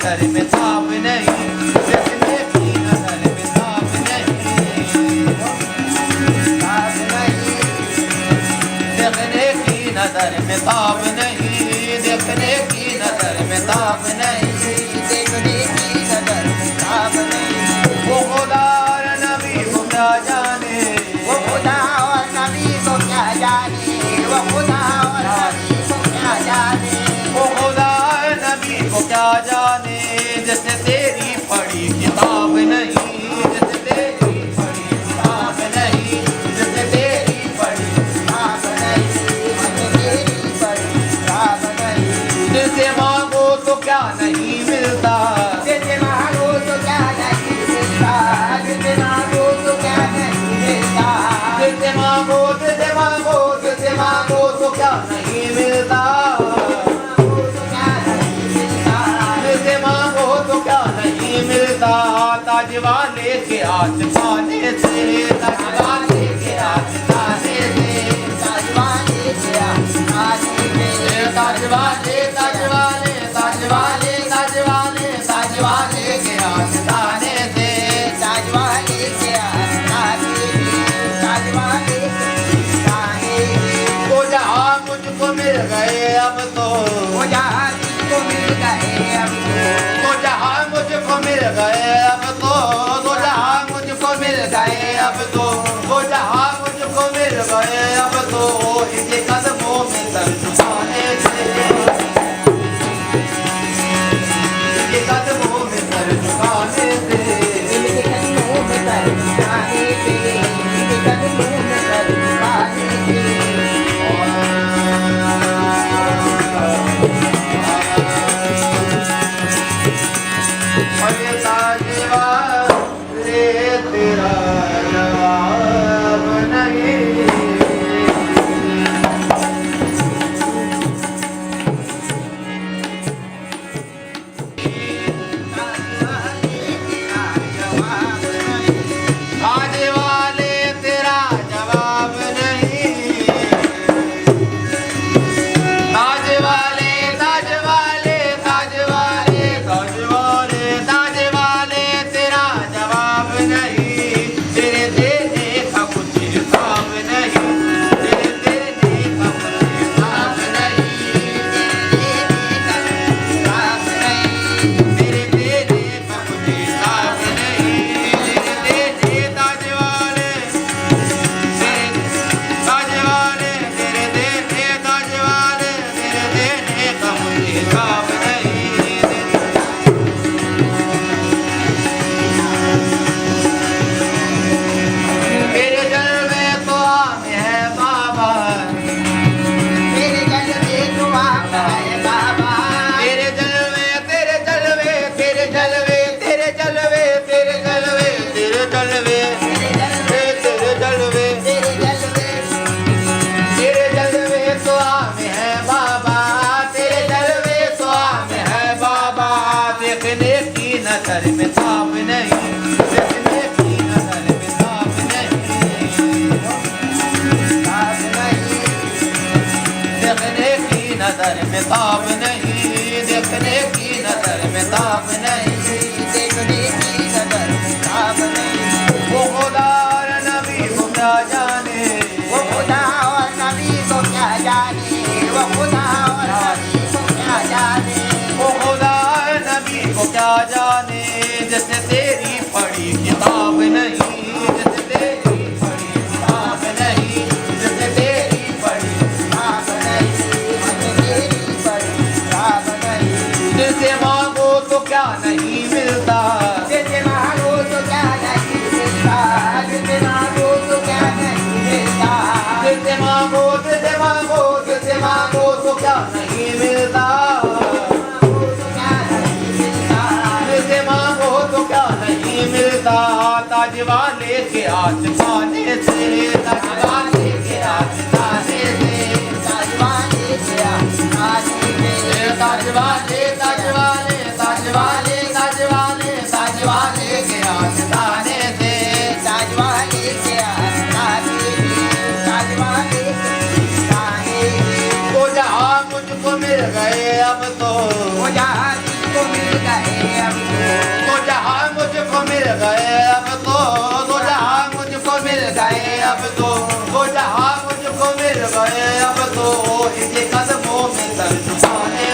नजर में ताब नहीं, देखने की नजर में ताब नहीं, ताब नहीं, देखने की नजर में ताब नहीं, देखने की नजर में ताब नहीं, देखने की नजर में ताब नहीं। वो खुदा और नबी को क्या जाने, वो खुदा और नबी को क्या जाने, वो खुदा और नबी को क्या जाने, वो खुदा और नबी को क्या जाने, जैसे तेरी पढ़ी किताब नहीं, जैसे तेरी पढ़ी किताब नहीं, जैसे तेरी पढ़ी किताब नहीं, जैसे तेरी पढ़ी किताब नहीं। जिसे मांगो तो क्या नहीं मिलता, जिसे मांगो तो क्या नहीं मिलता, जिसे मांगो तो क्या नहीं मिलता, जिसे मांगो, जिसे मांगो, जिसे मांगो तो क्या नहीं मिलता, जिसे मांगो तो क्या नहीं मिलता। ताज वाले के हाथ पाने से, ताज वाले के हाथ पाने से, ताज वाले के हाथ पाने से, ताज वाले, ताज वाले, ताज वाले, ताज वाले, ताज वाले के हाथ पाने से, ताज वाले के हाथ पाने से, ताज वाले के पाने से। वो जहाँ मुझको मिल गए अब तो, वो जहाँ मुझको मिल गए अब तो, वो जहाँ मुझको मिल गए अब तो, वो जहाँ मुझको मिल गए अब तो, वो जहाँ मुझको मिल गए अब तो, इनके कदमों में सर झुकाने से, इनके कदमों में सर झुकाने से, इनके कदमों में सर झुकाने से, इनके कदमों में सर झुकाने से। और ताजवाले तेरा जवाब नहीं, ताजवाले तेरा जवाब नहीं, ताजवाले, ताजवाले, ताजवाले, ताजवाले, ताजवाले तेरा जवाब नहीं, तेरे देने का कुछ हिसाब नहीं, तेरे देने का कुछ हिसाब नहीं, तेरे देने का कुछ हिसाब नहीं, तेरे देने ताजवाले, ताजवाले, तेरे देने ताजवाले, तेरे देने का कुछ हिसाब नहीं। तेरे जलवे तो आम है बाबा, तेरे जलवे तो आम है बाबा, तेरे जलवे, तेरे जलवे, तेरे जलवे, तेरे जलवे, तेरे जलवे, तेरे जलवे, तेरे जलवे, तेरे जलवे, तेरे जलवे तो आम है बाबा, तेरे जलवे तो आम है बाबा, देखने की नजर में ताब नहीं, देखने की नजर में ताब नहीं, ताब नहीं, देखने की नजर में ताब नहीं, देखने की नजर में ताब नहीं, देखने की नजर में ताब नहीं। वो खुदा और नबी को क्या जाने, वो खुदा और नबी को क्या जाने, वो खुदा और नबी को क्या जाने, वो खुदा और नबी को क्या जाने, जैसे तेरी पढ़ी किताब नहीं, जैसे तेरी पढ़ी किताब नहीं, जैसे तेरी पढ़ी किताब नहीं, जैसे तेरी पढ़ी किताब नहीं। जिसे मांगो तो क्या नहीं मिलता, जिसे मांगो तो क्या नहीं मिलता, जिसे मांगो तो क्या नहीं मिलता, जिसे मांगो, जिसे मांगो, जिसे मांगो तो क्या नहीं मिलता, जिसे मांगो तो क्या नहीं मिलता। ताज वाले के हाथ पाने से, ताज वाले के हाथ पाने से, ताज वाले के हाथ पाने से, ताज वाले, ताज वाले, ताज वाले, ताज वाले, ताज वाले के हाथ पाने से, ताज वाले के हाथ पाने से, ताज वाले के पाने से। वो जहाँ मुझको मिल गए अब तो, वो जहाँ मुझको मिल गए अब तो जहाँ मुझको मिल गए अब तो जहाँ मुझको मिल गए अब तो जहाँ मुझको मिल गए अब तो इनके कदमों में सर झुकाने